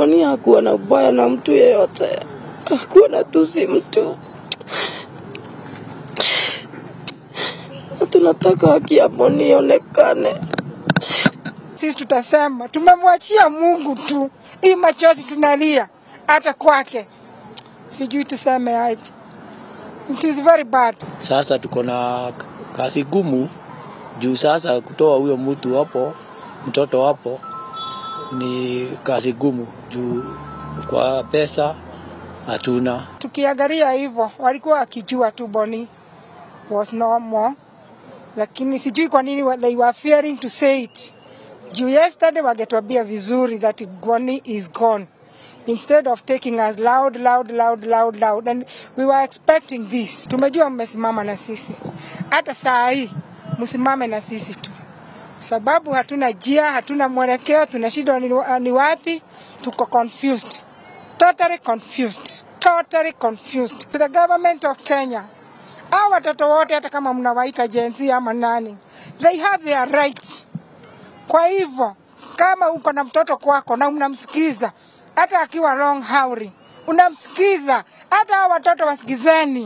Boni hakuwa na ubaya na mtu yeyote. Hakuwa na tusi mtu. Tunataka haki ya Boni ionekane. Sisi tutasema tumemwachia Mungu tu. Hii machozi tunalia hata kwake. Sijui tuseme aje. It is very bad. Sasa tuko na kazi gumu juu sasa kutoa huyo mtu hapo, mtoto hapo ni kazi gumu juu kwa pesa hatuna. Tukiangalia hivyo walikuwa wakijua tu Boni was normal, lakini sijui kwa nini they were fearing to say it. Juu yesterday wangetuambia vizuri that Boni is gone, instead of taking us loud and we were expecting this. Tumejua mmesimama na sisi, hata saa hii msimame na sisi tu, sababu hatuna jia, hatuna mwelekeo, tunashindwa ni wapi. Tuko confused, totally confused. To the government of Kenya, hawa watoto wote hata kama mnawaita jenzi ama nani, they have their rights. Kwa hivyo kama uko na mtoto kwako na unamsikiza, hata akiwa long hauri unamsikiza, hata watoto wasikizeni.